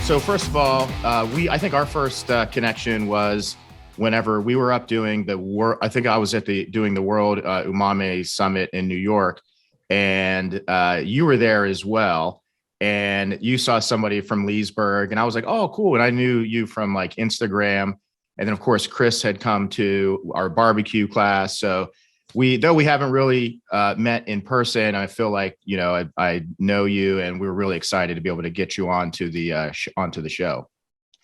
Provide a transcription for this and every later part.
So first of all, I think our first connection was whenever we were up doing I think I was doing the World Umami Summit in New York, and you were there as well. And you saw somebody from Leesburg, and I was like, oh, cool. And I knew you from like Instagram. And then of course, Chris had come to our barbecue class. So though we haven't really met in person, I feel like, I know you, and we're really excited to be able to get you onto the show.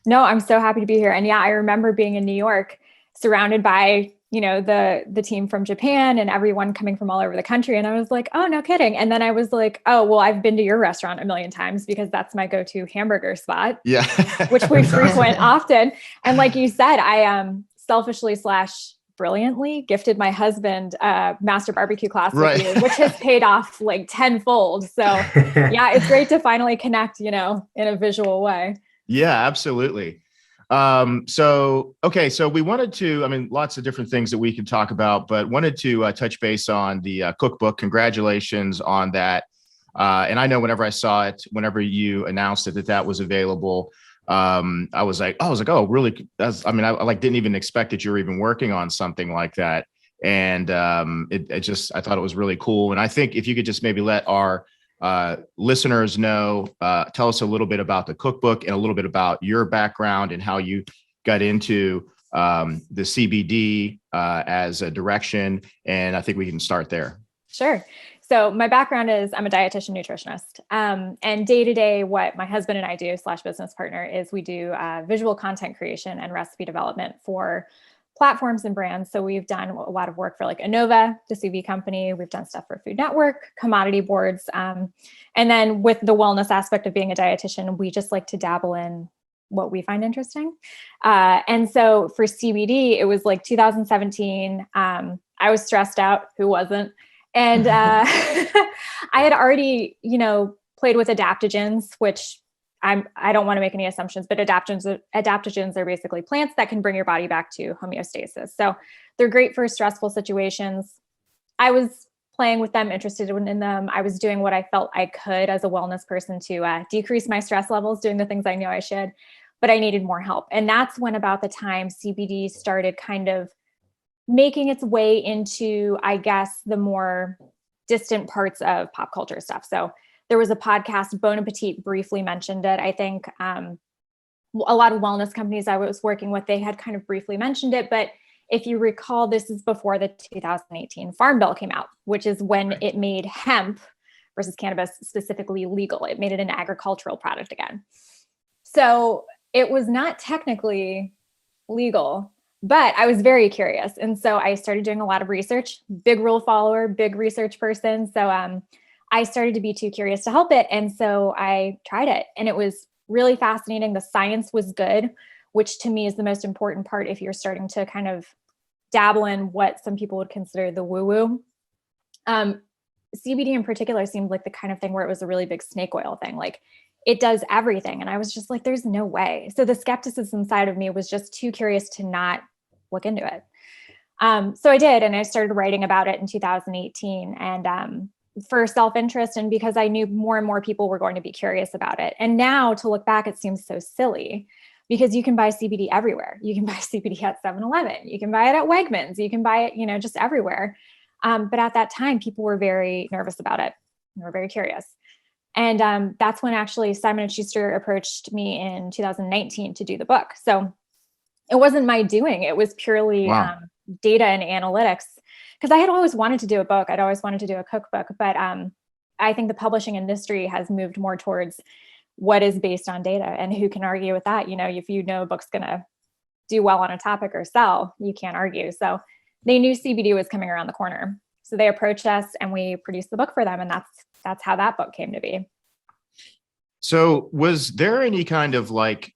No, I'm so happy to be here. And yeah, I remember being in New York surrounded by, the team from Japan and everyone coming from all over the country. And I was like, oh, no kidding. And then I was like, oh, well, I've been to your restaurant a million times because that's my go-to hamburger spot, yeah, which we frequent often. And like you said, I selfishly / brilliantly gifted my husband a master barbecue class with you, which has paid off like tenfold. So yeah, it's great to finally connect, in a visual way. Yeah, absolutely. So we wanted to, lots of different things that we can talk about, but wanted to touch base on the cookbook. Congratulations on that. And I know whenever you announced it, that was available, I was like, oh, really? I didn't even expect that you were even working on something like that. And I thought it was really cool. And I think if you could just maybe let our listeners know, tell us a little bit about the cookbook and a little bit about your background and how you got into the CBD as a direction. And I think we can start there. Sure. So my background is I'm a dietitian nutritionist. And day to day, what my husband and I do / business partner is we do visual content creation and recipe development for platforms and brands. So we've done a lot of work for like Innova, the CV company. We've done stuff for Food Network, commodity boards. And then with the wellness aspect of being a dietitian, we just like to dabble in what we find interesting. And so for CBD, it was like 2017. I was stressed out. Who wasn't? And I had already, played with adaptogens, which I don't want to make any assumptions, but adaptogens are basically plants that can bring your body back to homeostasis. So they're great for stressful situations. I was playing with them, interested in them. I was doing what I felt I could as a wellness person to decrease my stress levels, doing the things I knew I should, but I needed more help. And that's when about the time CBD started kind of making its way into, I guess, the more distant parts of pop culture stuff. So there was a podcast, Bon Appetit briefly mentioned it. I think a lot of wellness companies I was working with, they had kind of briefly mentioned it. But if you recall, this is before the 2018 Farm Bill came out, which is when it made hemp versus cannabis specifically legal. It made it an agricultural product again. So it was not technically legal, but I was very curious. And so I started doing a lot of research, big rule follower, big research person. So I started to be too curious to help it. And so I tried it, and it was really fascinating. The science was good, which to me is the most important part if you're starting to kind of dabble in what some people would consider the woo-woo. CBD in particular seemed like the kind of thing where it was a really big snake oil thing. Like it does everything. And I was just like, there's no way. So the skepticism side of me was just too curious to not look into it. So I did, and I started writing about it in 2018. And for self-interest and because I knew more and more people were going to be curious about it. And now to look back, it seems so silly because you can buy CBD everywhere. You can buy CBD at 7-Eleven. You can buy it at Wegmans. You can buy it, just everywhere. But at that time, people were very nervous about it. They were very curious. And that's when actually Simon & Schuster approached me in 2019 to do the book. So it wasn't my doing. It was purely data and analytics. Because I had always wanted to do a book. I'd always wanted to do a cookbook, but I think the publishing industry has moved more towards what is based on data, and who can argue with that? If a book's going to do well on a topic or sell, you can't argue. So they knew CBD was coming around the corner. So they approached us and we produced the book for them. And that's how that book came to be. So was there any kind of like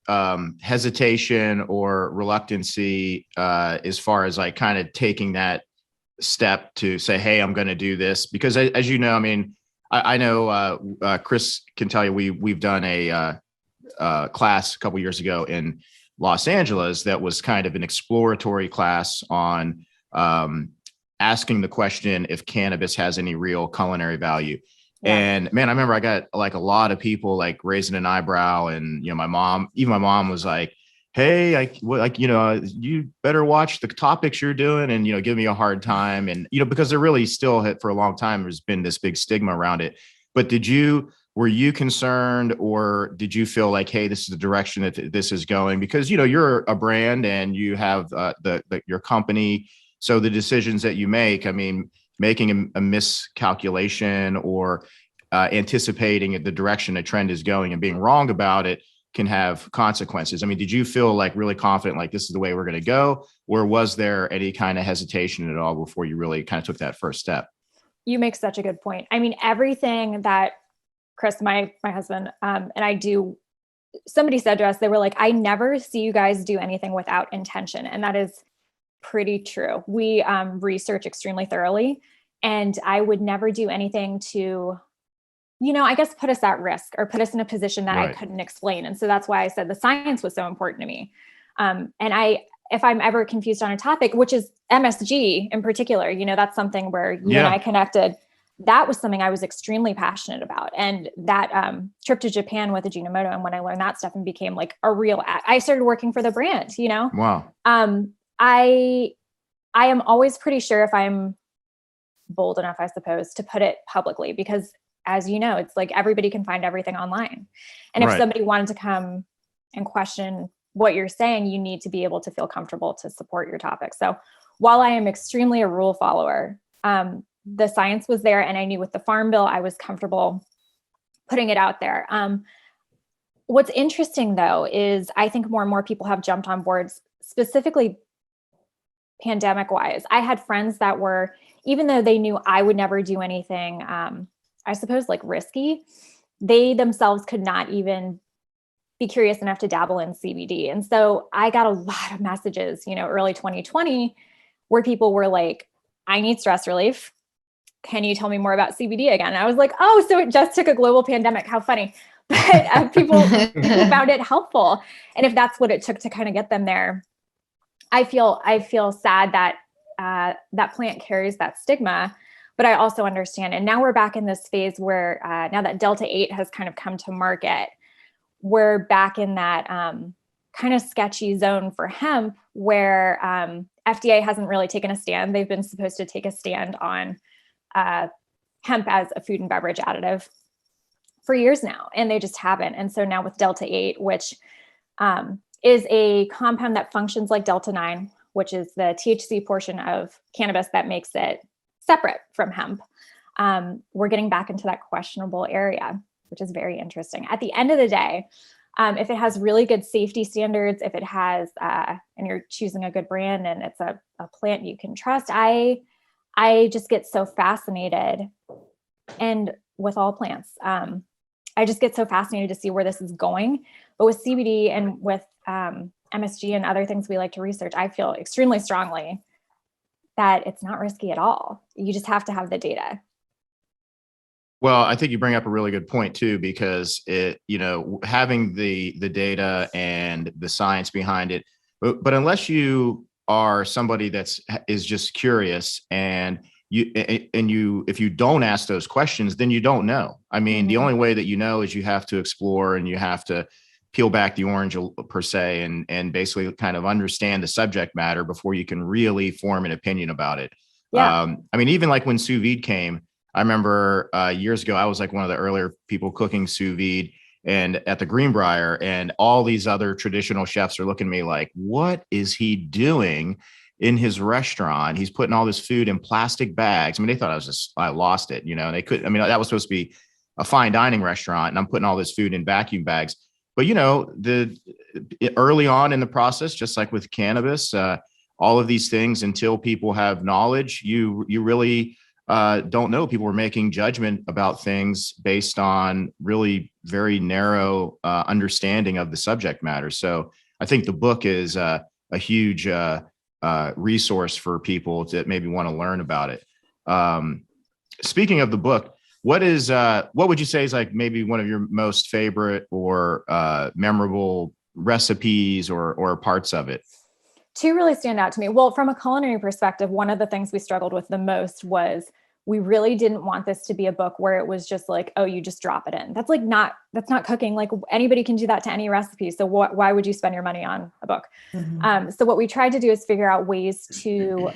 hesitation or reluctancy as far as like kind of taking that step to say, hey, I'm going to do this? Because as you know, I know Chris can tell you, we've done a class a couple years ago in Los Angeles that was kind of an exploratory class on asking the question if cannabis has any real culinary value. Yeah. And man, I remember I got like a lot of people like raising an eyebrow, and, my mom was like, hey, you better watch the topics you're doing, and, give me a hard time. And, because there really still for a long time, there's been this big stigma around it. But were you concerned, or did you feel like, hey, this is the direction that this is going? Because, you're a brand and you have your company. So the decisions that you make, I mean, making a miscalculation or anticipating the direction a trend is going and being wrong about it can have consequences. I mean, did you feel like really confident, like this is the way we're going to go? Or was there any kind of hesitation at all before you really kind of took that first step? You make such a good point. I mean, everything that Chris, my husband, and I do, somebody said to us, they were like, I never see you guys do anything without intention. And that is pretty true. We research extremely thoroughly, and I would never do anything to, I guess, put us at risk or put us in a position that I couldn't explain. And so that's why I said the science was so important to me. And if I'm ever confused on a topic, which is MSG in particular, that's something where you and I connected. That was something I was extremely passionate about. And that trip to Japan with Ajinomoto, and when I learned that stuff and became like I started working for the brand, Wow. I am always pretty sure if I'm bold enough, I suppose, to put it publicly, because as you know, it's like everybody can find everything online. And if somebody wanted to come and question what you're saying, you need to be able to feel comfortable to support your topic. So while I am extremely a rule follower, the science was there, and I knew with the Farm Bill, I was comfortable putting it out there. What's interesting though, is I think more and more people have jumped on boards, specifically pandemic wise. I had friends that were, even though they knew I would never do anything, I suppose like risky, they themselves could not even be curious enough to dabble in CBD. And so I got a lot of messages, early 2020, where people were like, I need stress relief. Can you tell me more about CBD again? And I was like, oh, so it just took a global pandemic. How funny. But people found it helpful. And if that's what it took to kind of get them there, I feel sad that that plant carries that stigma, but I also understand. And now we're back in this phase where now that Delta 8 has kind of come to market, we're back in that kind of sketchy zone for hemp, where FDA hasn't really taken a stand. They've been supposed to take a stand on hemp as a food and beverage additive for years now, and they just haven't. And so now with Delta 8, which is a compound that functions like Delta 9, which is the THC portion of cannabis that makes it separate from hemp, we're getting back into that questionable area, which is very interesting. At the end of the day, if it has really good safety standards, if it has, and you're choosing a good brand and it's a plant you can trust, I just get so fascinated. And with all plants, I just get so fascinated to see where this is going. But with CBD and with MSG and other things we like to research, I feel extremely strongly that it's not risky at all. You just have to have the data. Well, I think you bring up a really good point too, because having the data and the science behind it, but unless you are somebody is just curious and if you don't ask those questions, then you don't know. I mean, the only way that you know is you have to explore, and you have to peel back the orange per se, and basically kind of understand the subject matter before you can really form an opinion about it. Yeah. I mean, even like when sous vide came, I remember years ago, I was like one of the earlier people cooking sous vide and at the Greenbrier, and all these other traditional chefs are looking at me like, what is he doing in his restaurant? He's putting all this food in plastic bags. I mean, they thought I lost it, and they couldn't, I mean, that was supposed to be a fine dining restaurant, and I'm putting all this food in vacuum bags. But, early on in the process, just like with cannabis, all of these things, until people have knowledge, you really don't know. People were making judgment about things based on really very narrow understanding of the subject matter. So I think the book is a huge resource for people that maybe want to learn about it. Speaking of the book, what would you say is like maybe one of your most favorite or memorable recipes or parts of it? Two really stand out to me. Well, from a culinary perspective, one of the things we struggled with the most was we really didn't want this to be a book where it was just like, oh, you just drop it in. That's not cooking. Like anybody can do that to any recipe. So why would you spend your money on a book? So what we tried to do is figure out ways to,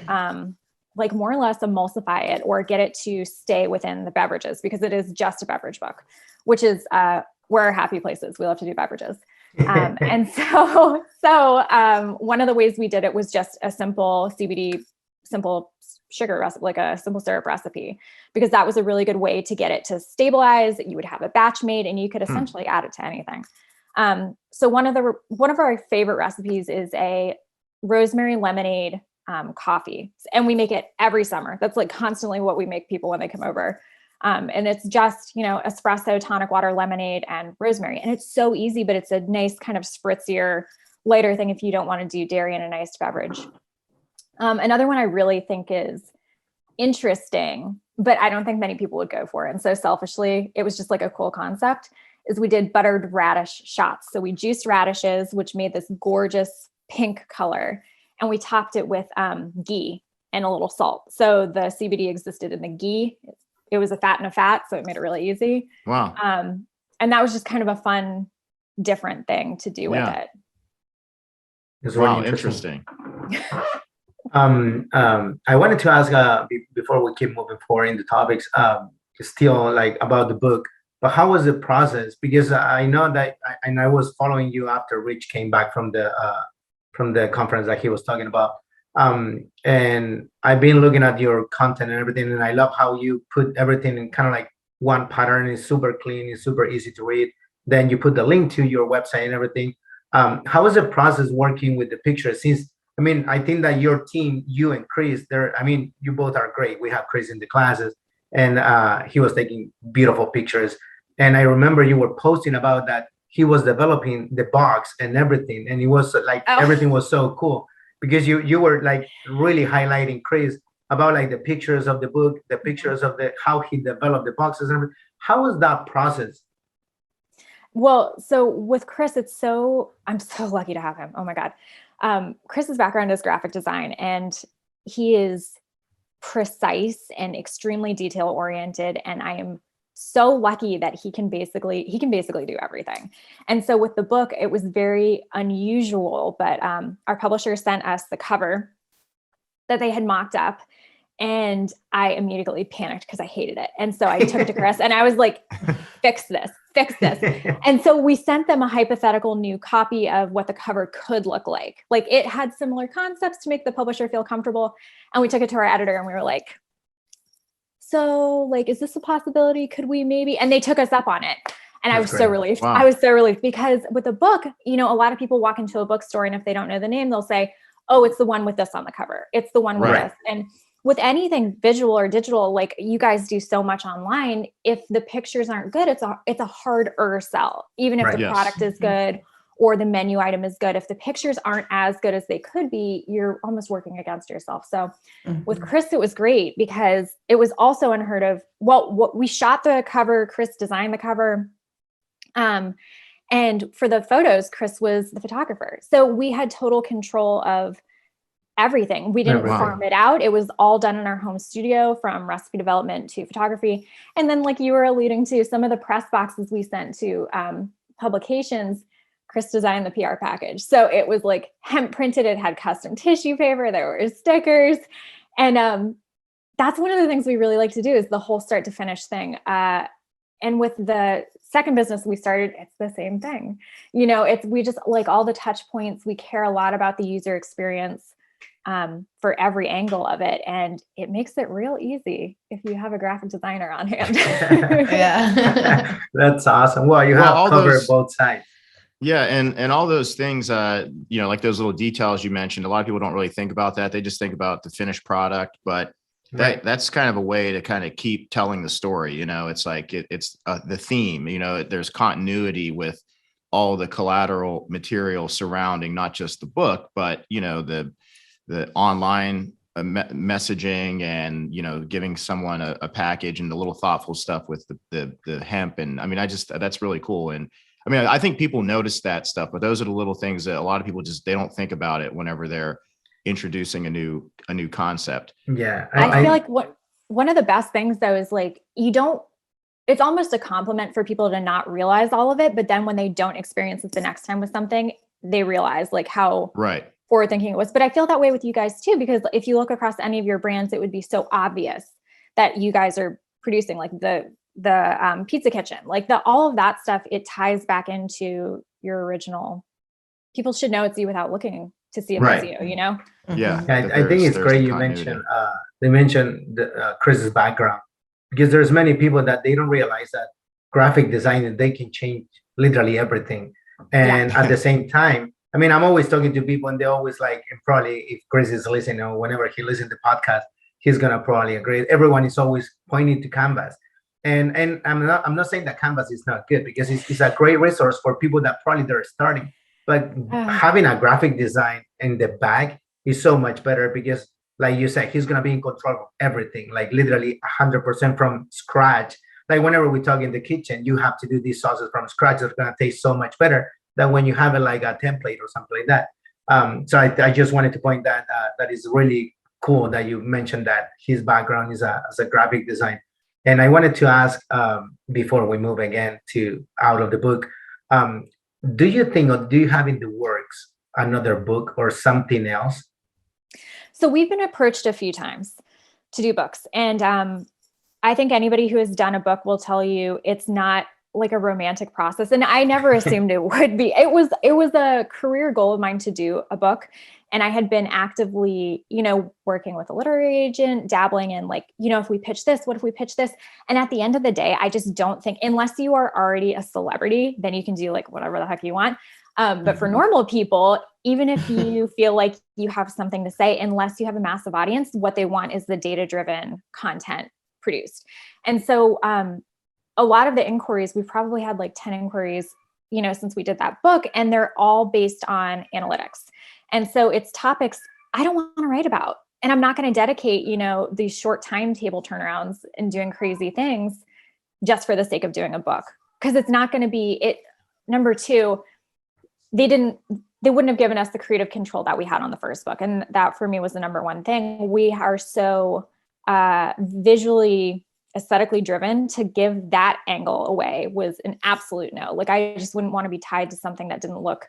like more or less emulsify it or get it to stay within the beverages, because it is just a beverage book, which is, we're our happy places. We love to do beverages. And so one of the ways we did it was just a simple simple sugar recipe, like a simple syrup recipe, because that was a really good way to get it to stabilize. You would have a batch made and you could essentially add it to anything. So one of our favorite recipes is a Rosemary Lemonade coffee. And we make it every summer. That's like constantly what we make people when they come over. And it's just, espresso, tonic water, lemonade, and rosemary. And it's so easy, but it's a nice kind of spritzier, lighter thing if you don't want to do dairy in an iced beverage. Another one I really think is interesting, but I don't think many people would go for it. And so selfishly, it was just like a cool concept, is we did buttered radish shots. So we juiced radishes, which made this gorgeous pink color. And we topped it with ghee and a little salt. So the CBD existed in the ghee. It was a fat and a fat, so it made it really easy. Wow. And that was just kind of a fun, different thing to do with it. It's Wow, really interesting. I wanted to ask before we keep moving forward in the topics, still like about the book, but how was the process? Because I know that I was following you after Rich came back from the conference that he was talking about. And I've been looking at your content and everything, and I love how you put everything in kind of like one pattern. It's super clean, it's super easy to read. Then you put the link to your website and everything. How is the process working with the pictures? Since I think that your team, you and Chris, you both are great. We have Chris in the classes, and he was taking beautiful pictures. And I remember you were posting about that he was developing the box and everything, and it was like everything was so cool, because you were like really highlighting Chris about like the pictures of the book, the pictures of how he developed the boxes and everything. How was that process? Well, so with Chris, I'm so lucky to have him. Oh my God. Chris's background is graphic design, and he is precise and extremely detail oriented. And I am so lucky that he can basically do everything. And so with the book, it was very unusual, but our publisher sent us the cover that they had mocked up, and I immediately panicked because I hated it. And so I took it to Chris and I was like, fix this. And so we sent them a hypothetical new copy of what the cover could look like. Like it had similar concepts to make the publisher feel comfortable. And we took it to our editor and we were like, so like, is this a possibility? Could we maybe? And they took us up on it. And I was so relieved. Wow. I was so relieved, because with a book, a lot of people walk into a bookstore, and if they don't know the name, they'll say, oh, it's the one with this on the cover. It's the one with this. And with anything visual or digital, like you guys do so much online, if the pictures aren't good, it's a harder sell. Even if the product is good or the menu item is good, if the pictures aren't as good as they could be, you're almost working against yourself. So with Chris, it was great because it was also unheard of. Well, we shot the cover, Chris designed the cover. And for the photos, Chris was the photographer. So we had total control of everything. We didn't farm it out. It was all done in our home studio, from recipe development to photography. And then, like you were alluding to, some of the press boxes we sent to publications, Chris designed the PR package. So it was like hemp printed. It had custom tissue paper. There were stickers. And that's one of the things we really like to do, is the whole start to finish thing. And with the second business we started, it's the same thing. We just like all the touch points. We care a lot about the user experience for every angle of it. And it makes it real easy if you have a graphic designer on hand. Yeah. That's awesome. Well, you have covered both sides. Yeah. And all those things, like those little details you mentioned, a lot of people don't really think about that. They just think about the finished product, but that's kind of a way to kind of keep telling the story. It's like, it's the theme, there's continuity with all the collateral material surrounding not just the book, but, the online messaging and, giving someone a package and the little thoughtful stuff with the hemp. And that's really cool. And I think people notice that stuff, but those are the little things that a lot of people they don't think about it whenever they're introducing a new concept. Yeah. I feel like one of the best things though is like, it's almost a compliment for people to not realize all of it. But then when they don't experience it the next time with something, they realize like how forward thinking it was. But I feel that way with you guys too, because if you look across any of your brands, it would be so obvious that you guys are producing like the pizza kitchen, like all of that stuff. It ties back into your original. People should know it's you without looking to see if it's you, you know? Yeah. I think it's great you mentioned, they mentioned Chris's background, because there's many people that they don't realize that graphic design, they can change literally everything. And at the same time, I mean, I'm always talking to people and they always like, and probably if Chris is listening or whenever he listens to the podcast, he's going to probably agree. Everyone is always pointing to Canvas. And I'm not saying that Canvas is not good, because it's a great resource for people that probably they're starting. But having a graphic design in the back is so much better, because like you said, he's going to be in control of everything, like literally 100% from scratch. Like whenever we talk in the kitchen, you have to do these sauces from scratch. It's going to taste so much better than when you have it like a template or something like that. So I just wanted to point that is really cool that you mentioned that his background is as a graphic design. And I wanted to ask, before we move again to out of the book, do you think, or do you have in the works another book or something else? So we've been approached a few times to do books. And I think anybody who has done a book will tell you it's not like a romantic process. And I never assumed it would be. It was a career goal of mine to do a book. And I had been actively, working with a literary agent, dabbling in like, if we pitch this, what if we pitch this? And at the end of the day, I just don't think, unless you are already a celebrity, then you can do like whatever the heck you want. But for normal people, even if you feel like you have something to say, unless you have a massive audience, what they want is the data-driven content produced. And so a lot of the inquiries, we've probably had like 10 inquiries, since we did that book, and they're all based on analytics. And so it's topics I don't want to write about. And I'm not going to dedicate, these short timetable turnarounds and doing crazy things just for the sake of doing a book, because it's not going to be it. Number two, they wouldn't have given us the creative control that we had on the first book. And that for me was the number one thing. We are so visually, aesthetically driven, to give that angle away was an absolute no. Like I just wouldn't want to be tied to something that didn't look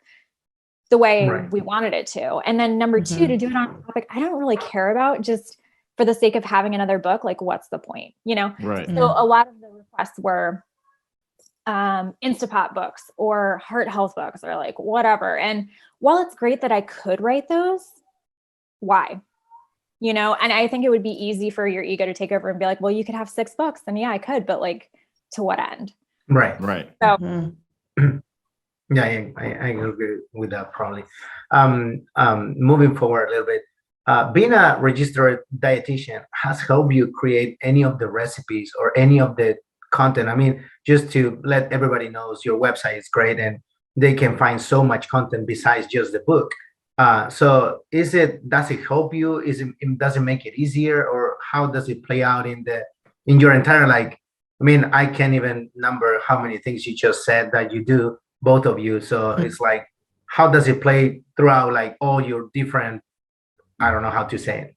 the way we wanted it to. And then number two, to do it on a topic I don't really care about, just for the sake of having another book, like what's the point, Right. So a lot of the requests were Instapot books or heart health books or like whatever. And while it's great that I could write those, why? And I think it would be easy for your ego to take over and be like, well, you could have 6 books. And yeah, I could, but like to what end? Right. So Yeah, I agree with that probably. Moving forward a little bit, being a registered dietitian has helped you create any of the recipes or any of the content. I mean, just to let everybody know, your website is great and they can find so much content besides just the book. So does it help you? Does it make it easier, or how does it play out in your entire, like, I mean, I can't even number how many things you just said that you do, both of you. So it's like, how does it play throughout like all your different, I don't know how to say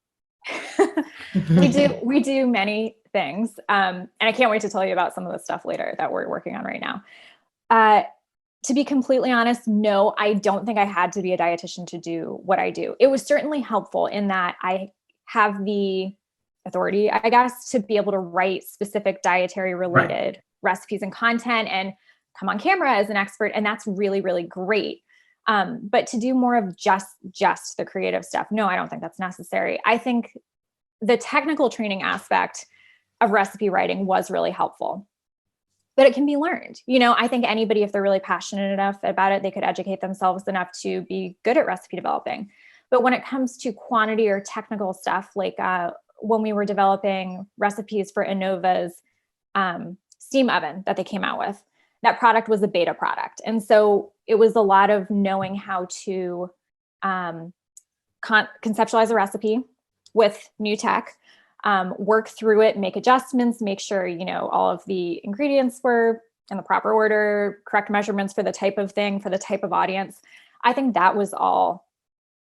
it. We do many things. And I can't wait to tell you about some of the stuff later that we're working on right now. To be completely honest, no, I don't think I had to be a dietitian to do what I do. It was certainly helpful in that I have the authority, I guess, to be able to write specific dietary related recipes and content and come on camera as an expert. And that's really, really great. But to do more of just the creative stuff, no, I don't think that's necessary. I think the technical training aspect of recipe writing was really helpful, but it can be learned. I think anybody, if they're really passionate enough about it, they could educate themselves enough to be good at recipe developing. But when it comes to quantity or technical stuff, like when we were developing recipes for Innova's steam oven that they came out with, that product was a beta product. And so it was a lot of knowing how to conceptualize a recipe with new tech, work through it, make adjustments, make sure, all of the ingredients were in the proper order, correct measurements for the type of thing, for the type of audience. I think that was all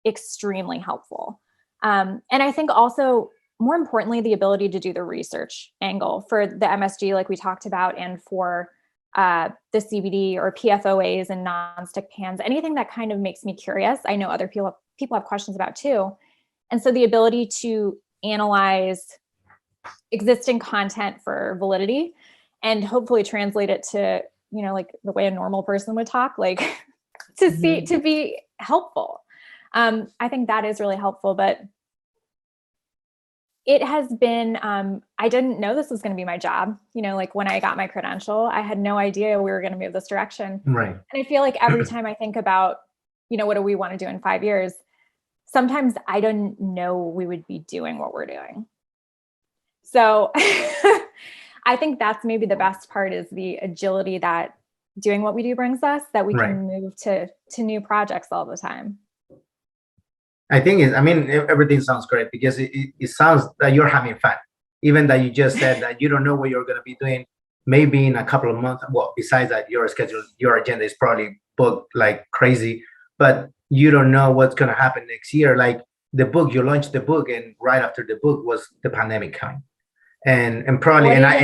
extremely helpful. And I think also more importantly, the ability to do the research angle for the MSG, like we talked about, and for the CBD or PFOAs and nonstick pans, anything that kind of makes me curious. I know other people have questions about too. And so the ability to analyze existing content for validity and hopefully translate it to, like the way a normal person would talk, like to be helpful. I think that is really helpful, but it has been, I didn't know this was going to be my job. Like when I got my credential, I had no idea we were going to move this direction. Right. And I feel like every time I think about, what do we want to do in 5 years? Sometimes I didn't know we would be doing what we're doing. So I think that's maybe the best part, is the agility that doing what we do brings us, that we can move to new projects all the time. I think everything sounds great, because it sounds that you're having fun. Even that you just said that you don't know what you're going to be doing maybe in a couple of months. Well, besides that, your schedule, your agenda is probably booked like crazy, but you don't know what's going to happen next year. Like the book, you launched the book, and right after the book was the pandemic coming. And probably, and I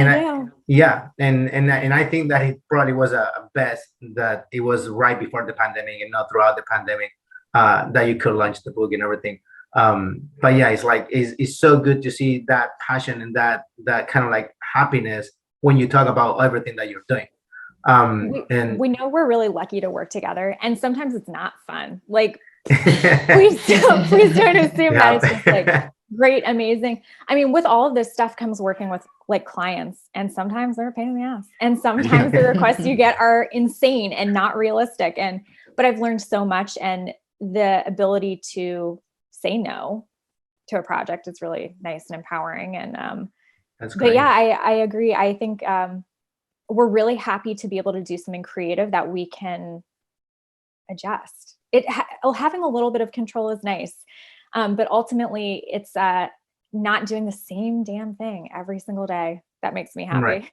think that it probably was a best that it was right before the pandemic and not throughout the pandemic, that you could launch the book and everything. But yeah, it's so good to see that passion and that kind of like happiness when you talk about everything that you're doing. And we know we're really lucky to work together, and sometimes it's not fun. Like, please don't assume that it's just like great, amazing. I mean, with all of this stuff comes working with like clients, and sometimes they're a pain in the ass, and sometimes the requests you get are insane and not realistic. But I've learned so much, and the ability to say no to a project is really nice and empowering. And that's great. But yeah, I agree. I think we're really happy to be able to do something creative that we can adjust. Having a little bit of control is nice. But ultimately, it's not doing the same damn thing every single day that makes me happy. Right.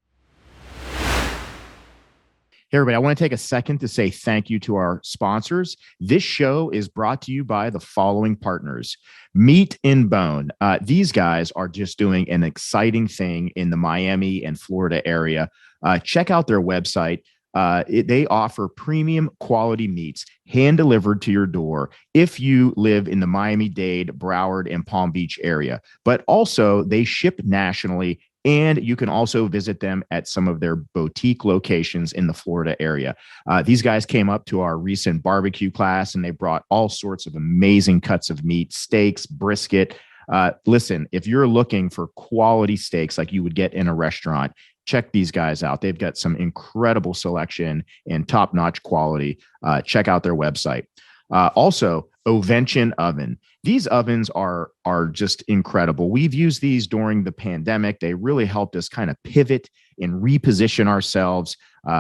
Hey, everybody, I want to take a second to say thank you to our sponsors. This show is brought to you by the following partners. Meat and Bone. These guys are just doing an exciting thing in the Miami and Florida area. Check out their website. They offer premium quality meats hand delivered to your door if you live in the Miami-Dade, Broward, and Palm Beach area. But also they ship nationally, and you can also visit them at some of their boutique locations in the Florida area. These guys came up to our recent barbecue class, and they brought all sorts of amazing cuts of meat, steaks, brisket. Listen, if you're looking for quality steaks like you would get in a restaurant, check these guys out. They've got some incredible selection and top-notch quality. Check out their website. Also, Ovention Oven. These ovens are just incredible. We've used these during the pandemic. They really helped us kind of pivot and reposition ourselves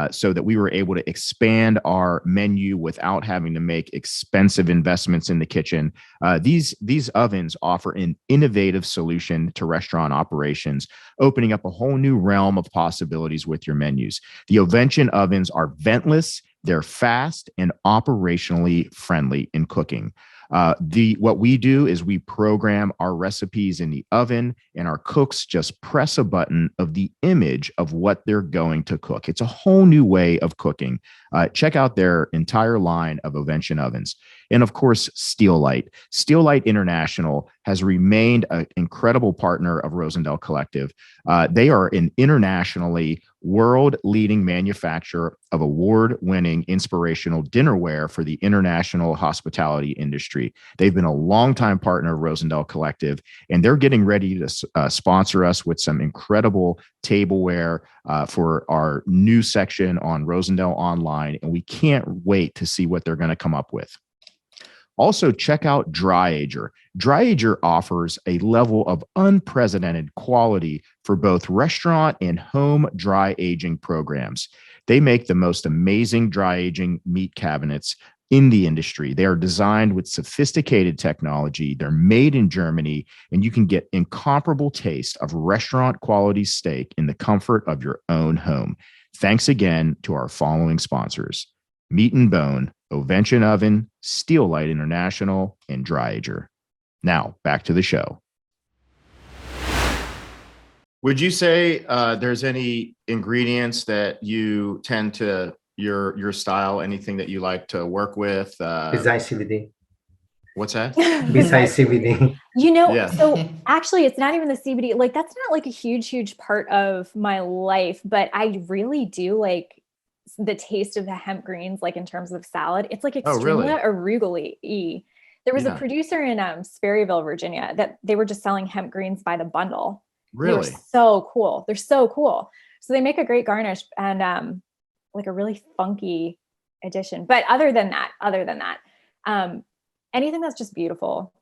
so that we were able to expand our menu without having to make expensive investments in the kitchen. These ovens offer an innovative solution to restaurant operations, opening up a whole new realm of possibilities with your menus. The Ovention ovens are ventless, they're fast, and operationally friendly in cooking. What we do is we program our recipes in the oven, and our cooks just press a button of the image of what they're going to cook. It's a whole new way of cooking. Check out their entire line of Ovention ovens. And of course, Steelite. Steelite International has remained an incredible partner of Rosendale Collective. They are an internationally world-leading manufacturer of award-winning inspirational dinnerware for the international hospitality industry. They've been a longtime partner of Rosendale Collective, and they're getting ready to sponsor us with some incredible tableware for our new section on Rosendale Online, and we can't wait to see what they're going to come up with. Also, check out Dry Ager. Dry Ager offers a level of unprecedented quality for both restaurant and home dry aging programs. They make the most amazing dry aging meat cabinets in the industry. They are designed with sophisticated technology. They're made in Germany, and you can get incomparable taste of restaurant quality steak in the comfort of your own home. Thanks again to our following sponsors: Meat and Bone, Ovention Oven, Steelite International, and Dry Ager. Now, back to the show. Would you say there's any ingredients that you tend to your style, anything that you like to work with? Besides CBD. What's that? Besides CBD. Yeah. So actually it's not even the CBD. Like that's not like a huge part of my life, but I really do like the taste of the hemp greens, like in terms of salad. It's like extremely arugula-y. There was a producer in Sperryville, Virginia, that they were just selling hemp greens by the bundle. Really? They were so cool. They're so cool. So they make a great garnish and like a really funky addition. But other than that, anything that's just beautiful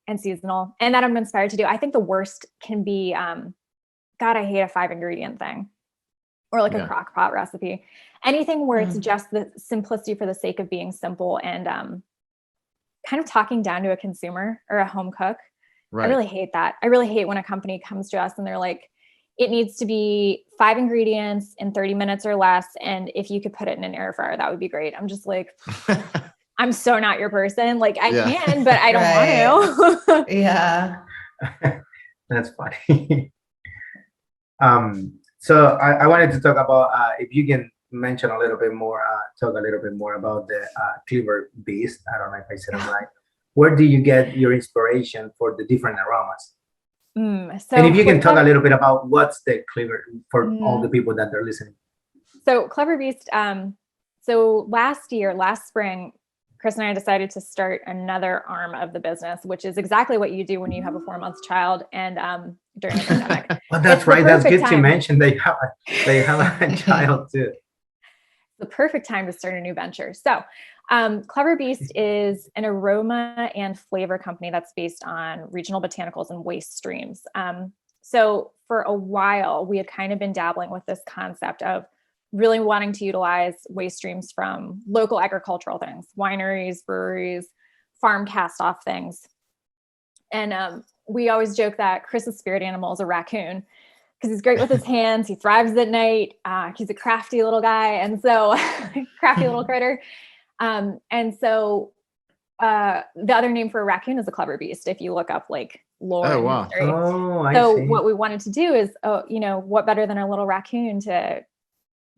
and seasonal and that I'm inspired to do. I think the worst can be, God, I hate a 5-ingredient thing or like a crock pot recipe. Anything where it's just the simplicity for the sake of being simple and kind of talking down to a consumer or a home cook. Right. I really hate that. I really hate when a company comes to us and they're like, it needs to be 5 ingredients in 30 minutes or less. And if you could put it in an air fryer, that would be great. I'm just like, I'm so not your person. Like I can, but I don't want to. Yeah. That's funny. So I wanted to talk about, if you can mention a little bit more, talk a little bit more about the Clever Beast. I don't know if I said it right. Where do you get your inspiration for the different aromas? And if you can talk a little bit about what's the Clever for all the people that are listening. So Clever Beast. So last spring, Chris and I decided to start another arm of the business, which is exactly what you do when you have a 4-month child and during the pandemic. Well, that's right. That's good to mention. They have a child too. The perfect time to start a new venture. So Clever Beast is an aroma and flavor company that's based on regional botanicals and waste streams. So for a while, we had kind of been dabbling with this concept of really wanting to utilize waste streams from local agricultural things, wineries, breweries, farm cast off things. And we always joke that Chris's spirit animal is a raccoon because he's great with his hands. He thrives at night. He's a crafty little guy. And so crafty little critter. And so the other name for a raccoon is a Clever Beast. If you look up like lore. Oh, wow. So what we wanted to do is, what better than a little raccoon to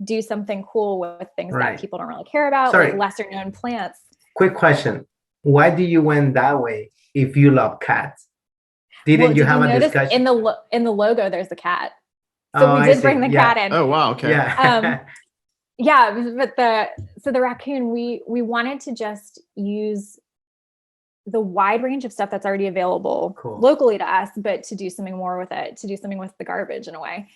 do something cool with things that people don't really care about, like lesser known plants. Quick question. Why do you went that way if you love cats? Did you have a discussion? In the logo, there's a cat. So we did bring the cat in. Oh, wow. Okay. Yeah. But the raccoon, we wanted to just use the wide range of stuff that's already available locally to us, but to do something more with it, to do something with the garbage in a way.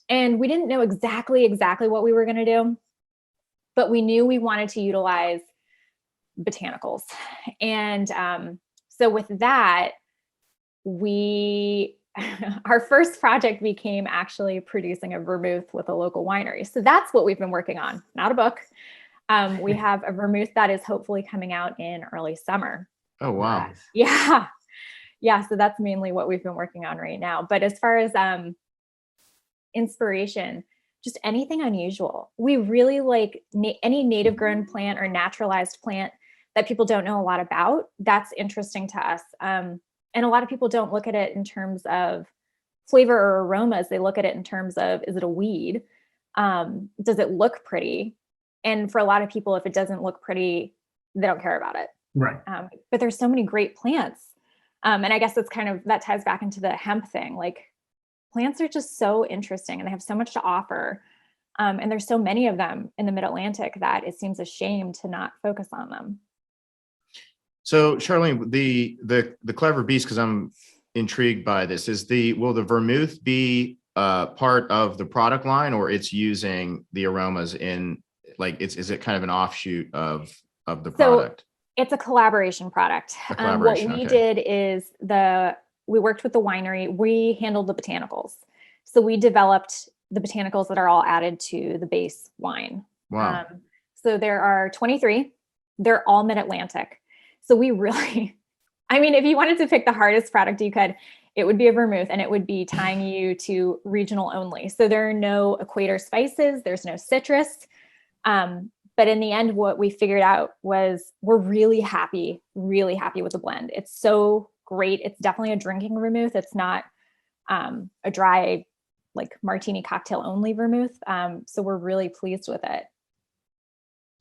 And we didn't know exactly what we were going to do, but we knew we wanted to utilize botanicals. And so with that, our first project became actually producing a vermouth with a local winery. So that's what we've been working on, not a book. We have a vermouth that is hopefully coming out in early summer. Oh, wow. Yeah. Yeah. So that's mainly what we've been working on right now. But as far as inspiration, just anything unusual. We really like any native grown plant or naturalized plant that people don't know a lot about. That's interesting to us. And a lot of people don't look at it in terms of flavor or aromas. They look at it in terms of, is it a weed? Does it look pretty? And for a lot of people, if it doesn't look pretty, they don't care about it. Right. But there's so many great plants. And I guess it's that ties back into the hemp thing. Like plants are just so interesting and they have so much to offer. And there's so many of them in the Mid-Atlantic that it seems a shame to not focus on them. So Charlene, the Clever Beast, because I'm intrigued by this, will the vermouth be part of the product line, or it's using the aromas in is it kind of an offshoot of the product? So it's a collaboration product. What we did is we worked with the winery. We handled the botanicals. So we developed the botanicals that are all added to the base wine. Wow. So there are 23. They're all Mid-Atlantic. So we really, if you wanted to pick the hardest product you could, it would be a vermouth, and it would be tying you to regional only. So there are no equator spices. There's no citrus. But in the end, what we figured out was we're really happy with the blend. It's so great. It's definitely a drinking vermouth. It's not a dry, like martini cocktail only vermouth. So we're really pleased with it.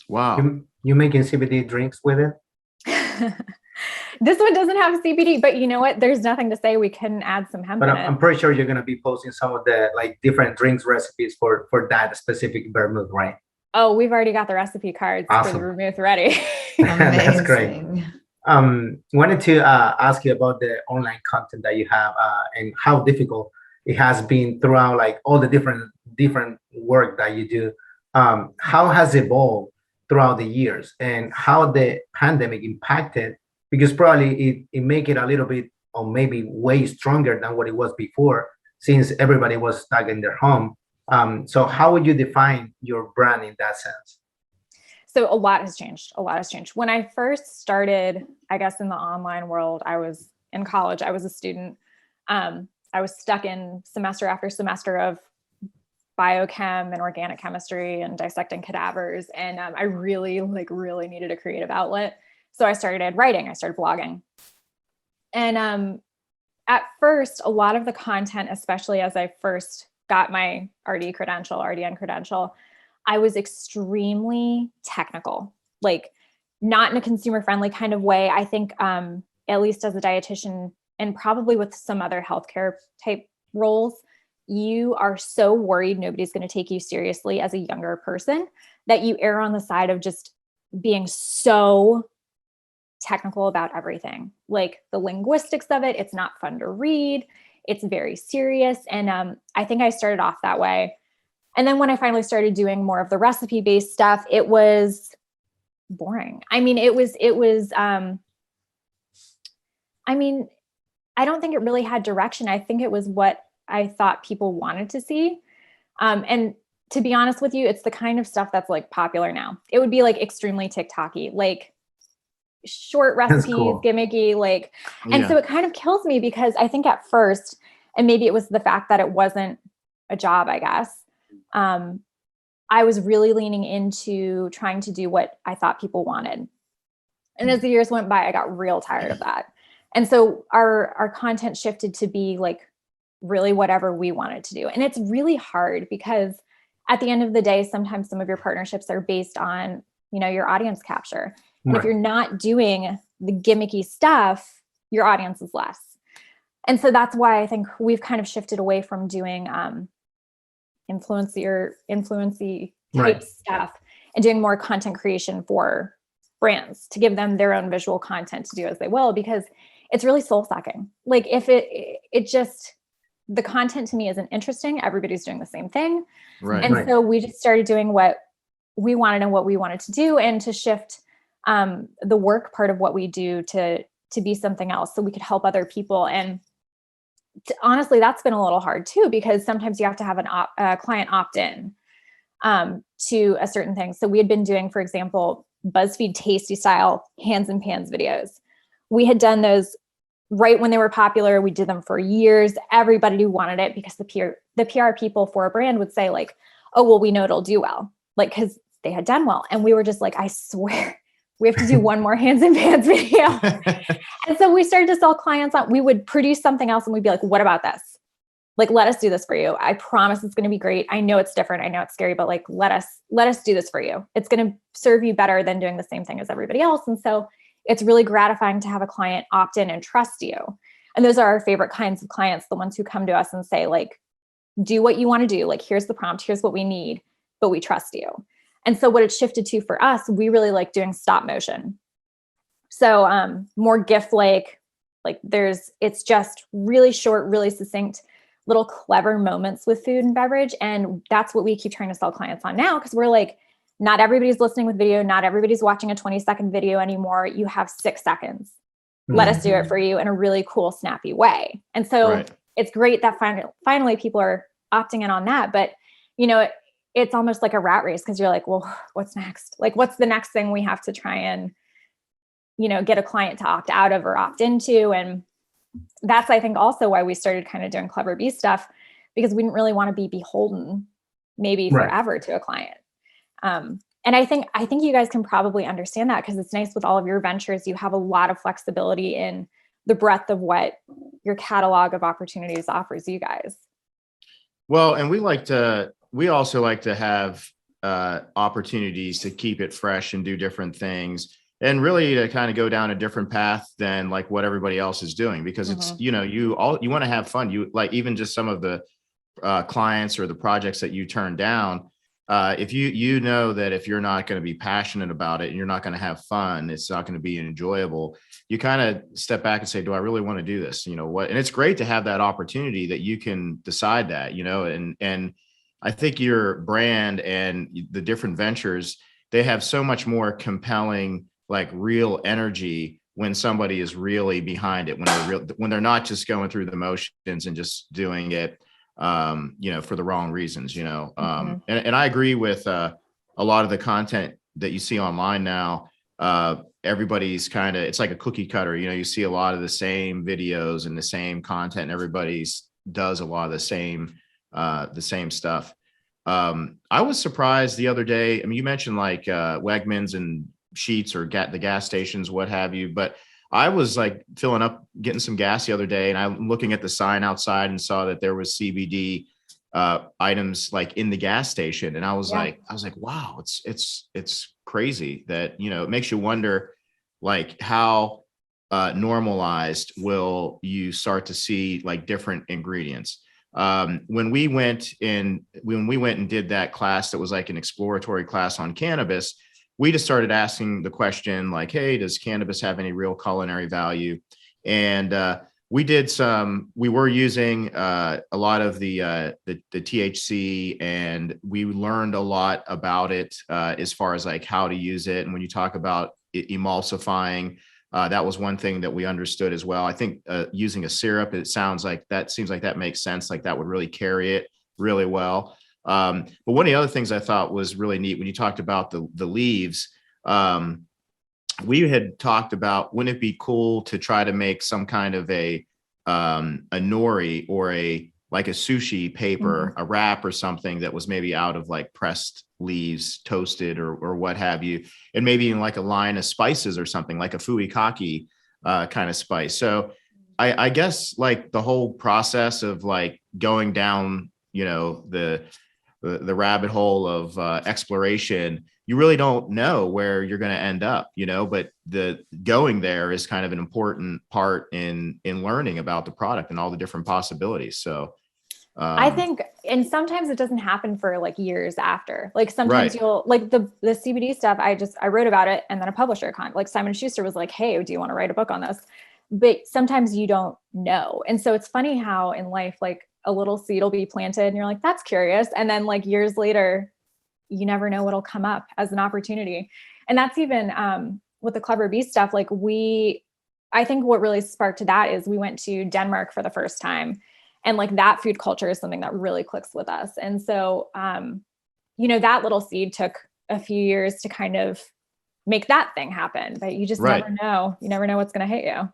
Wow. You making CBD drinks with it? This one doesn't have CBD, but you know what? There's nothing to say we couldn't add some hemp But in I'm it. pretty sure you're going to be posting some of the like different drinks recipes for that specific vermouth, right? Oh, we've already got the recipe cards for the vermouth ready. That's great. Wanted to ask you about the online content that you have and how difficult it has been throughout like all the different work that you do. How has it evolved throughout the years and how the pandemic impacted, because probably it make it a little bit or maybe way stronger than what it was before, since everybody was stuck in their home. So how would you define your brand in that sense? So a lot has changed. A lot has changed. When I first started, I guess in the online world, I was in college. I was a student. I was stuck in semester after semester of biochem and organic chemistry and dissecting cadavers. And I really needed a creative outlet. So I started writing, I started blogging. And at first, a lot of the content, especially as I first got my RDN credential, I was extremely technical, like not in a consumer friendly kind of way. I think, at least as a dietitian and probably with some other healthcare type roles, you are so worried nobody's going to take you seriously as a younger person that you err on the side of just being so technical about everything. Like the linguistics of it, it's not fun to read. It's very serious. And I think I started off that way. And then when I finally started doing more of the recipe-based stuff, it was boring. I mean, I don't think it really had direction. I think it was what I thought people wanted to see. And to be honest with you, it's the kind of stuff that's like popular now. It would be like extremely TikTok-y, like short recipes, cool, gimmicky, like, and so it kind of kills me because I think at first, and maybe it was the fact that it wasn't a job, I guess, I was really leaning into trying to do what I thought people wanted. And as the years went by, I got real tired of that. And so our content shifted to be like really whatever we wanted to do. And it's really hard because at the end of the day, sometimes some of your partnerships are based on, you know, your audience capture. And right, if you're not doing the gimmicky stuff, your audience is less. And so that's why I think we've kind of shifted away from doing influency type stuff and doing more content creation for brands to give them their own visual content to do as they will, because it's really soul sucking. Like if it just, the content to me isn't interesting. Everybody's doing the same thing. Right. And so we just started doing what we wanted and what we wanted to do, and to shift the work part of what we do to be something else so we could help other people. And honestly, that's been a little hard too, because sometimes you have to have a client opt in to a certain thing. So we had been doing, for example, BuzzFeed Tasty style hands and pans videos. We had done those right when they were popular. We did them for years. Everybody wanted it because the PR people for a brand would say like, oh, well, we know it'll do well, like, because they had done well. And we were just like, I swear, we have to do one more hands and pans video. And so we started to sell clients on, we would produce something else and we'd be like, what about this? Like, let us do this for you. I promise it's going to be great. I know it's different. I know it's scary, but like, let us do this for you. It's going to serve you better than doing the same thing as everybody else. And so it's really gratifying to have a client opt in and trust you. And those are our favorite kinds of clients, the ones who come to us and say like, do what you want to do. Like, here's the prompt, here's what we need, but we trust you. And so what it shifted to for us, we really like doing stop motion. So more GIF-like it's just really short, really succinct, little clever moments with food and beverage. And that's what we keep trying to sell clients on now, because we're like, not everybody's listening with video. Not everybody's watching a 20-second video anymore. You have 6 seconds. Let us do it for you in a really cool, snappy way. And so it's great that finally people are opting in on that. But, you know, it's almost like a rat race, because you're like, well, what's next? Like, what's the next thing we have to try and, you know, get a client to opt out of or opt into? And that's, I think, also why we started kind of doing Clever Bee stuff, because we didn't really want to be beholden maybe forever to a client. And I think you guys can probably understand that, because it's nice with all of your ventures, you have a lot of flexibility in the breadth of what your catalog of opportunities offers you guys? Well, and we also like to have opportunities to keep it fresh and do different things, and really to kind of go down a different path than like what everybody else is doing, because it's, you want to have fun. You like, even just some of the clients or the projects that you turn down, if you know that if you're not going to be passionate about it and you're not going to have fun, it's not going to be enjoyable, you kind of step back and say, do I really want to do this? You know what? And it's great to have that opportunity that you can decide that, and I think your brand and the different ventures, they have so much more compelling, like real energy when somebody is really behind it, when they're not just going through the motions and just doing it, for the wrong reasons, and I agree with a lot of the content that you see online now. Everybody's it's like a cookie cutter, you see a lot of the same videos and the same content, and everybody's does a lot of the same stuff. I was surprised the other day. I mean, you mentioned like Wegmans and Sheetz or the gas stations, what have you, but I was like filling up, getting some gas the other day, and I'm looking at the sign outside and saw that there was CBD items like in the gas station. And I was like, wow, it's crazy that, it makes you wonder like how normalized will you start to see like different ingredients. When we went and did that class, that was like an exploratory class on cannabis, we just started asking the question like, hey, does cannabis have any real culinary value? And we were using a lot of the THC, and we learned a lot about it as far as like how to use it. And when you talk about emulsifying, that was one thing that we understood as well. I think using a syrup, it seems like that makes sense. Like that would really carry it really well. But one of the other things I thought was really neat when you talked about the leaves, we had talked about, wouldn't it be cool to try to make some kind of a nori or like a sushi paper, a wrap or something that was maybe out of like pressed leaves, toasted or what have you, and maybe in like a line of spices or something like a furikake kind of spice. So I guess like the whole process of like going down, the rabbit hole of exploration, you really don't know where you're going to end up, but the going there is kind of an important part in learning about the product and all the different possibilities. So I think, and sometimes it doesn't happen for like years after, like sometimes you'll like the CBD stuff. I wrote about it, and then a publisher like Simon & Schuster was like, hey, do you want to write a book on this? But sometimes you don't know. And so it's funny how in life, like a little seed will be planted and you're like, that's curious. And then like years later, you never know what'll come up as an opportunity. And that's even with the Clever Bee stuff. Like I think what really sparked that is we went to Denmark for the first time, and like that food culture is something that really clicks with us. And so, that little seed took a few years to kind of make that thing happen, but you just never know. You never know what's going to hit you.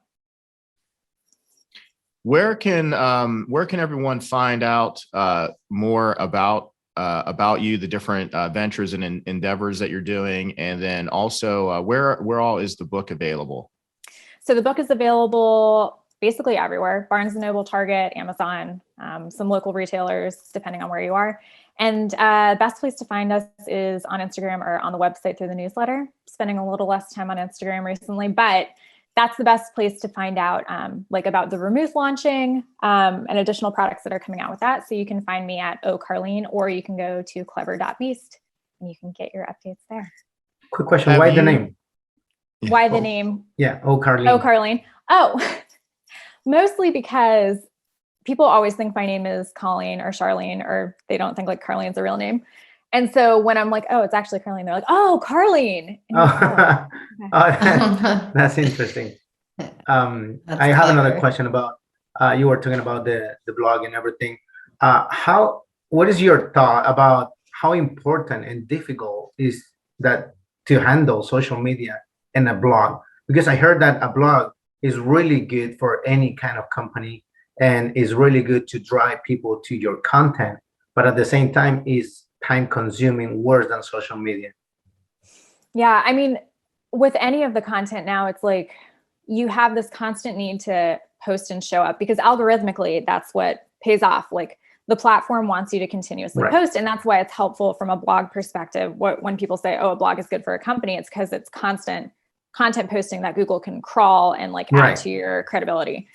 Where can everyone find out more about you, the different ventures and endeavors that you're doing, and then also where all is the book available? So the book is available basically everywhere: Barnes & Noble, Target, Amazon, some local retailers, depending on where you are. And best place to find us is on Instagram or on the website through the newsletter. Spending a little less time on Instagram recently, but that's the best place to find out like about the vermouth launching and additional products that are coming out with that. So you can find me at Carlene, or you can go to clever.beast and you can get your updates there. Quick question. Why the name? Why the name? Yeah. Carlene. Carlene. Mostly because people always think my name is Colleen or Charlene, or they don't think like Carlene's a real name. And so when I'm like, oh, it's actually Carlene, they're like, oh, Carlene. That's interesting. I have another question about, you were talking about the blog and everything. What is your thought about how important and difficult is that to handle social media and a blog? Because I heard that a blog is really good for any kind of company and is really good to drive people to your content, but at the same time is time consuming, worse than social media. Yeah. I mean, with any of the content now, it's like you have this constant need to post and show up, because algorithmically that's what pays off. Like the platform wants you to continuously post. And that's why it's helpful from a blog perspective. When people say, oh, a blog is good for a company, it's because it's constant content posting that Google can crawl and like add to your credibility.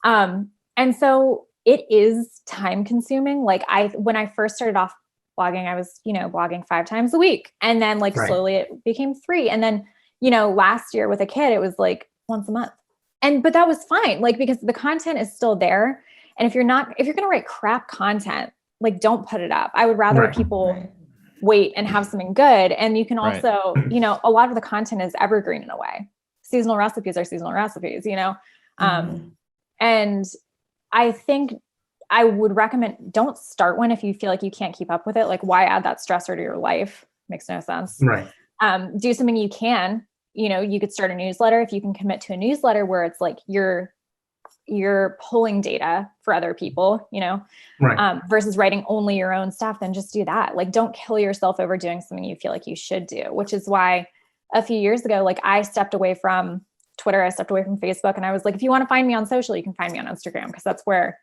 And so it is time consuming. Like when I first started off blogging, I was, blogging 5 times a week. And then like slowly it became 3. And then, last year with a kid, it was like once a month. But that was fine. Like, because the content is still there. And if you're going to write crap content, like don't put it up. I would rather people wait and have something good. And you can also, a lot of the content is evergreen in a way. Seasonal recipes are seasonal recipes, and I think I would recommend, don't start one if you feel like you can't keep up with it. Like why add that stressor to your life? Makes no sense. Right. Do something you can, you could start a newsletter if you can commit to a newsletter where it's like you're pulling data for other people, versus writing only your own stuff. Then just do that. Like, don't kill yourself over doing something you feel like you should do, which is why a few years ago, like I stepped away from Twitter, I stepped away from Facebook, and I was like, if you want to find me on social, you can find me on Instagram, because that's where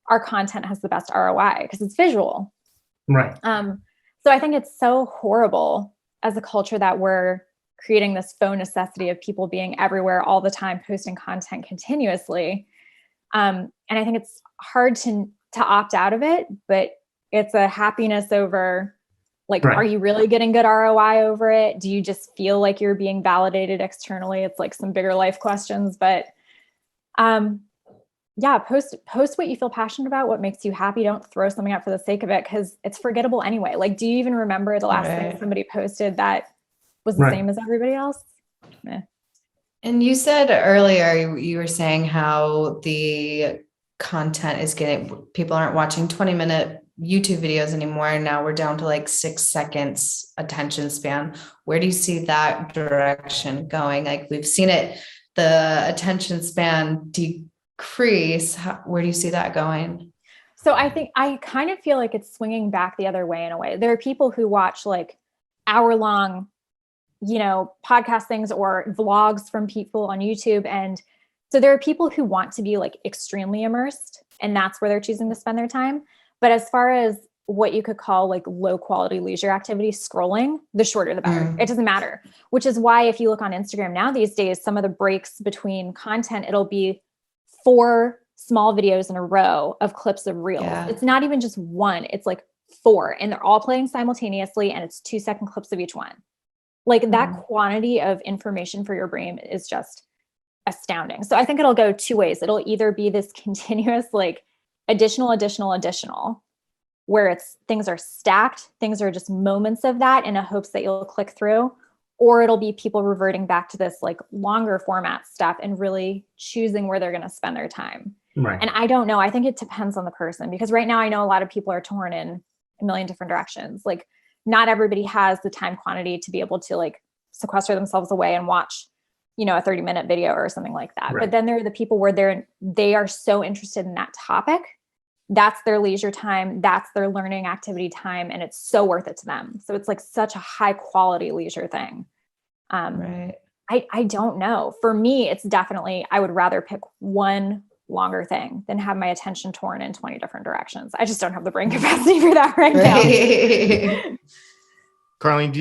our content has the best ROI, because it's visual. Right. So I think it's so horrible as a culture that we're creating this faux necessity of people being everywhere all the time, posting content continuously. And I think it's hard to opt out of it, but it's a happiness over like, are you really getting good ROI over it? Do you just feel like you're being validated externally? It's like some bigger life questions, but post what you feel passionate about, what makes you happy. Don't throw something out for the sake of it, because it's forgettable anyway. Like, do you even remember the last thing somebody posted that was the same as everybody else? And you said earlier, you were saying how the content is people aren't watching 20-minute YouTube videos anymore. Now we're down to like 6 seconds attention span. Where do you see that direction going? Like we've seen it, the attention span decrease. Where do you see that going? So I kind of feel like it's swinging back the other way in a way. There are people who watch like hour-long, podcast things or vlogs from people on YouTube. And so there are people who want to be like extremely immersed, and that's where they're choosing to spend their time. But as far as what you could call like low quality leisure activity, scrolling, the shorter the better. It doesn't matter, which is why if you look on Instagram now these days, some of the breaks between content, it'll be 4 small videos in a row of clips of reels. It's not even just one, it's like 4, and they're all playing simultaneously, and it's 2-second clips of each one. Like that quantity of information for your brain is just astounding. So I think it'll go 2 ways. It'll either be this continuous, like additional, where things are stacked, things are just moments of that in a hopes that you'll click through, or it'll be people reverting back to this like longer format stuff and really choosing where they're going to spend their time. Right. And I don't know, I think it depends on the person, because right now I know a lot of people are torn in a million different directions. Like not everybody has the time quantity to be able to like sequester themselves away and watch, a 30-minute video or something like that. But then there are the people where they are so interested in that topic. That's their leisure time. That's their learning activity time. And it's so worth it to them. So it's like such a high quality leisure thing. I don't know. For me, it's definitely, I would rather pick one longer thing than have my attention torn in 20 different directions. I just don't have the brain capacity for that right now. Carlene,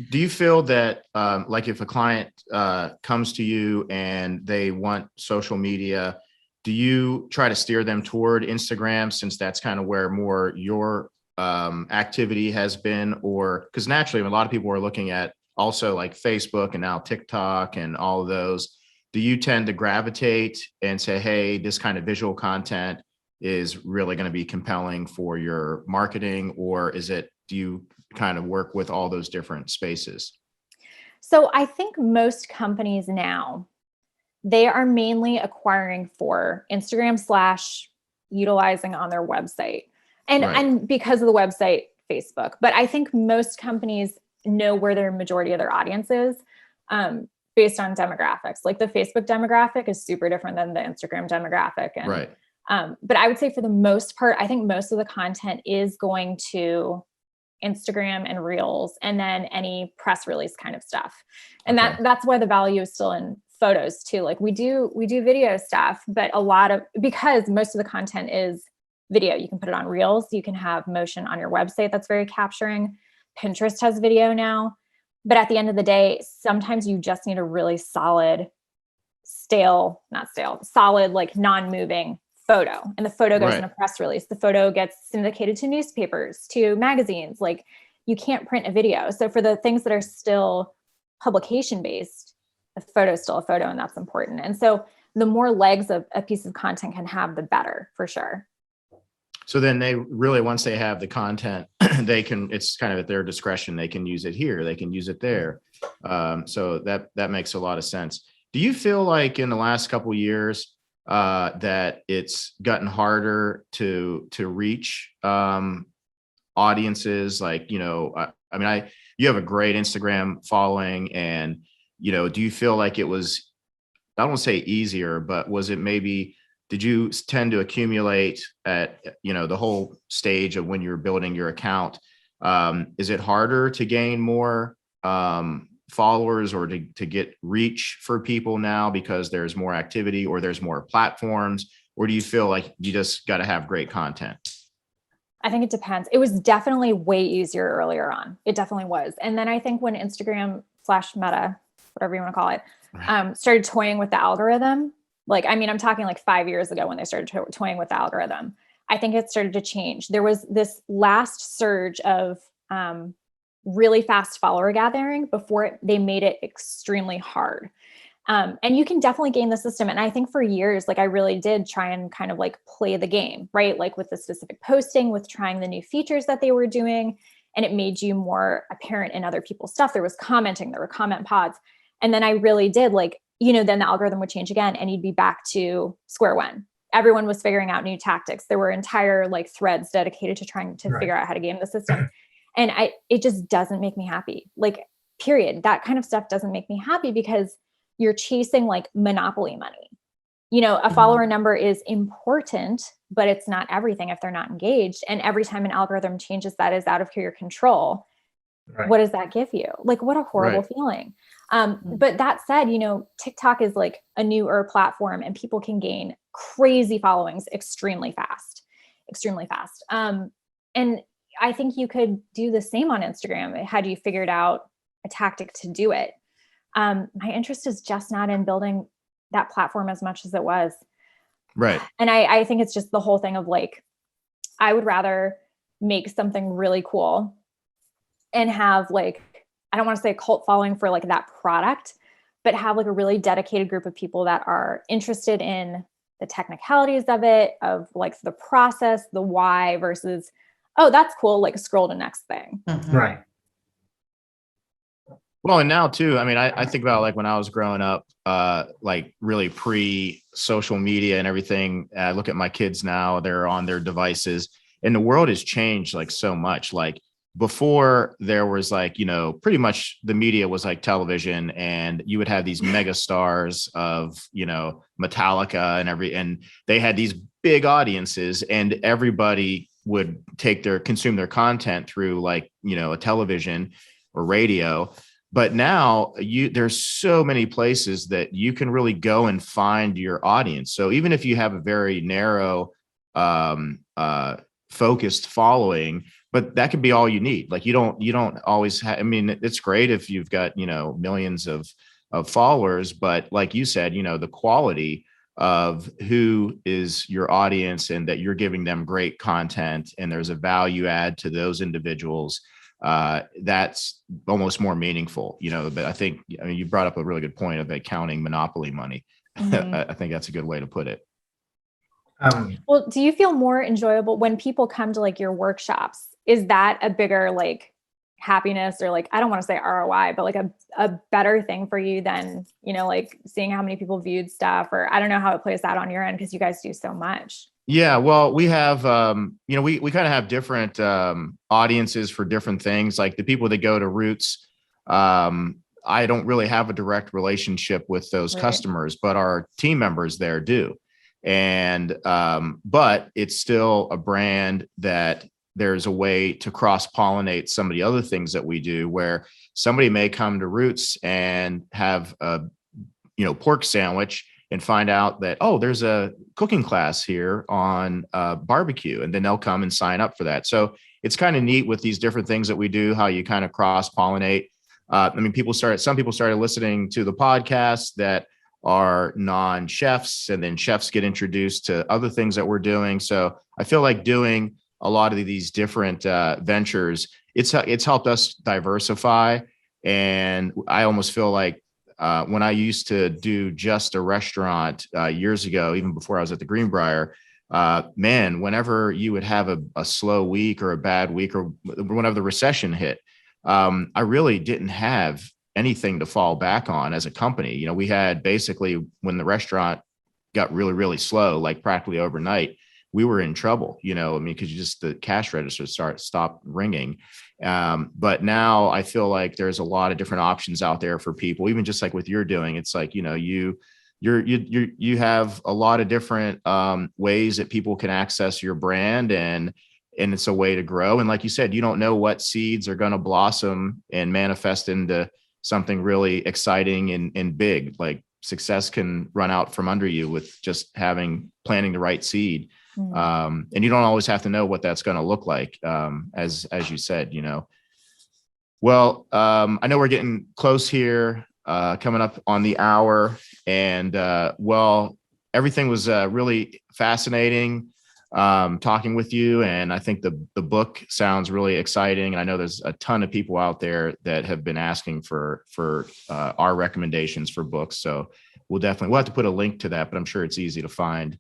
do you feel that like if a client comes to you and they want social media, do you try to steer them toward Instagram, since that's kind of where more your activity has been? Or because naturally a lot of people are looking at also like Facebook and now TikTok and all of those. Do you tend to gravitate and say, hey, this kind of visual content is really going to be compelling for your marketing? Or do you kind of work with all those different spaces? So I think most companies now, they are mainly acquiring for Instagram / utilizing on their website. And because of the website, Facebook. But I think most companies know where their majority of their audience is based on demographics. Like the Facebook demographic is super different than the Instagram demographic. And, but I would say for the most part, I think most of the content is going to Instagram and Reels, and then any press release kind of stuff. And that's why the value is still in photos too. Like we do video stuff, but because most of the content is video, you can put it on Reels, you can have motion on your website that's very capturing. Pinterest has video now. But at the end of the day, sometimes you just need a really solid, like non-moving photo. And the photo goes in a press release. The photo gets syndicated to newspapers, to magazines. Like you can't print a video. So for the things that are still publication based, a photo is still a photo, and that's important. And so the more legs of a piece of content can have, the better, for sure. So then they really, once they have the content, it's kind of at their discretion. They can use it here, they can use it there. So that makes a lot of sense. Do you feel like in the last couple of years that it's gotten harder to reach audiences? Like, you have a great Instagram following, and, do you feel like it was, I don't want to say easier, but was it maybe, did you tend to accumulate at, the whole stage of when you're building your account? Is it harder to gain more followers or to get reach for people now because there's more activity or there's more platforms? Or do you feel like you just got to have great content? I think it depends. It was definitely way easier earlier on. It definitely was. And then I think when Instagram/Meta, whatever you want to call it, started toying with the algorithm, I'm talking like 5 years ago when they started toying with the algorithm, I think it started to change. There was this last surge of really fast follower gathering before they made it extremely hard. And you can definitely game the system. And I think for years, I really did try and kind of play the game, right? With the specific posting, with trying the new features that they were doing. And it made you more apparent in other people's stuff. There was commenting, there were comment pods. And then I really did then the algorithm would change again and you'd be back to square one. Everyone was figuring out new tactics. There were entire threads dedicated to trying to figure out how to game the system. And it just doesn't make me happy. Period. That kind of stuff doesn't make me happy because you're chasing monopoly money. A follower number is important, but it's not everything if they're not engaged. And every time an algorithm changes that is out of your control, what does that give you? What a horrible feeling. But that said, TikTok is a newer platform and people can gain crazy followings extremely fast. And I think you could do the same on Instagram had you figured out a tactic to do it. My interest is just not in building that platform as much as it was. Right. And I think it's just the whole thing of I would rather make something really cool and have I don't want to say a cult following for that product, but have a really dedicated group of people that are interested in the technicalities of it, of the process, the why versus, oh, that's cool. Scroll to next thing. Mm-hmm. Right. Well, and now too, I think about when I was growing up, really pre-social media and everything. I look at my kids now, they're on their devices and the world has changed so much. Before there was pretty much the media was television, and you would have these mega stars of, Metallica and they had these big audiences, and everybody would consume their content through a television or radio. But now there's so many places that you can really go and find your audience. So even if you have a very narrow, focused following, but that could be all you need. You don't always have, it's great if you've got, millions of followers, but like you said, the quality of who is your audience and that you're giving them great content and there's a value add to those individuals, that's almost more meaningful, but I think, you brought up a really good point of counting monopoly money. Mm-hmm. I think that's a good way to put it. Well, do you feel more enjoyable when people come to your workshops? Is that a bigger happiness or I don't want to say ROI, but a better thing for you than, seeing how many people viewed stuff, or I don't know how it plays out on your end because you guys do so much. Yeah, well, we have, we kind of have different audiences for different things. The people that go to Roots, I don't really have a direct relationship with those customers, but our team members there do. And, but it's still a brand that there's a way to cross-pollinate some of the other things that we do, where somebody may come to Roots and have a pork sandwich and find out that, oh, there's a cooking class here on barbecue, and then they'll come and sign up for that. So it's kind of neat with these different things that we do, how you kind of cross-pollinate. Some people started listening to the podcast that are non-chefs, and then chefs get introduced to other things that we're doing. So I feel like doing a lot of these different ventures, it's helped us diversify. And I almost feel like when I used to do just a restaurant years ago, even before I was at the Greenbrier, whenever you would have a slow week or a bad week, or whenever the recession hit, I really didn't have anything to fall back on as a company. We had basically, when the restaurant got really, really slow, like practically overnight, we were in trouble, because the cash register stopped ringing. But now I feel like there's a lot of different options out there for people, even just like what you're doing. It's like, you have a lot of different ways that people can access your brand, and it's a way to grow. And like you said, you don't know what seeds are going to blossom and manifest into something really exciting and big. Like success can run out from under you with just planting the right seed. And you don't always have to know what that's going to look like. As you said, well, I know we're getting close here, coming up on the hour, and everything was really fascinating talking with you. And I think the book sounds really exciting. And I know there's a ton of people out there that have been asking for our recommendations for books. So we'll have to put a link to that, but I'm sure it's easy to find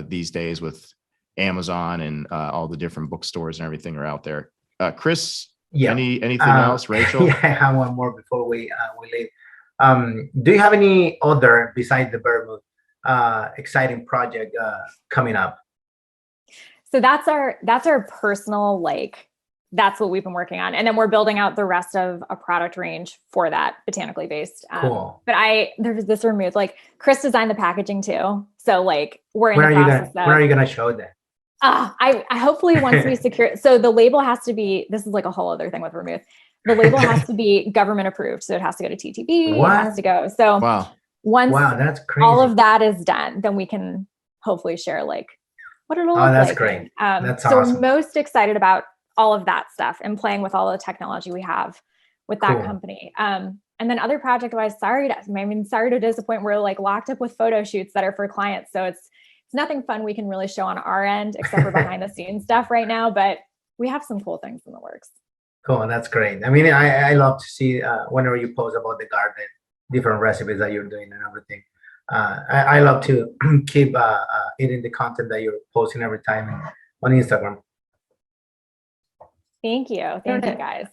these days with Amazon and all the different bookstores and everything are out there. Chris, anything else? Rachel? Yeah, I have one more before we leave. Do you have any other, besides the Vermouth, exciting project coming up? So that's our personal, that's what we've been working on. And then we're building out the rest of a product range for that, botanically based. Cool. But there's this vermouth, Chris designed the packaging too. So we're in the process. When are you going to show that? I hopefully once we secure, so the label has to be, this is a whole other thing with vermouth. The label has to be government approved. So it has to go to TTB. What? It has to go. So once that's crazy. all of that is done, then we can hopefully share what it'll look like. Oh, that's great. That's so awesome. We're most excited about all of that stuff and playing with all the technology we have with that company. And then other project wise, sorry to disappoint. We're locked up with photo shoots that are for clients. So it's nothing fun we can really show on our end, except for behind the scenes stuff right now, but we have some cool things in the works. Cool. That's great. I love to see whenever you post about the garden, different recipes that you're doing and everything. I love to keep eating the content that you're posting every time on Instagram. Thank you. Thank you, guys.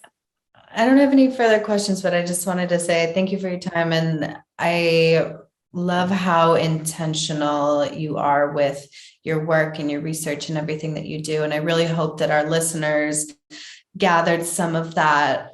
I don't have any further questions, but I just wanted to say thank you for your time. And I love how intentional you are with your work and your research and everything that you do. And I really hope that our listeners gathered some of that,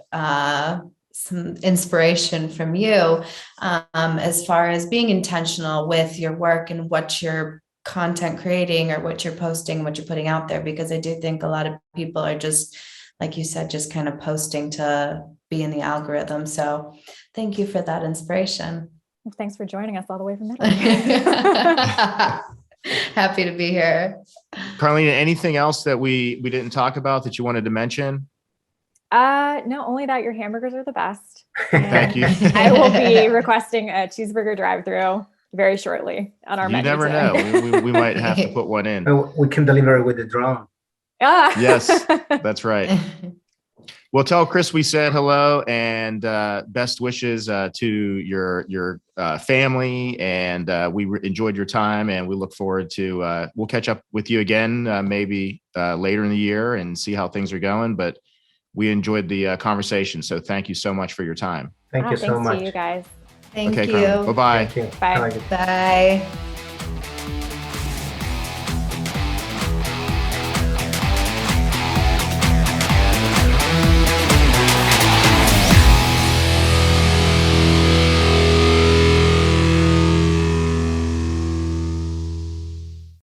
some inspiration from you as far as being intentional with your work and what you're content creating or what you're posting, what you're putting out there, because I do think a lot of people are just, like you said, just kind of posting to be in the algorithm. So thank you for that inspiration. Thanks for joining us all the way from Italy. Happy to be here. Carlene, anything else that we didn't talk about that you wanted to mention? No, only that your hamburgers are the best. Thank you. I will be requesting a cheeseburger drive-through very shortly on our menu. You never know. We might have to put one in. We can deliver it with the drone. Yes, that's right. Well, tell Chris we said hello and best wishes to your family, and we enjoyed your time, and we look forward to we'll catch up with you again maybe later in the year and see how things are going. But we enjoyed the conversation, so thank you so much for your time. Thank you so much. Thanks to you guys. Thank you. Bye-bye. Thank you. Bye. Bye.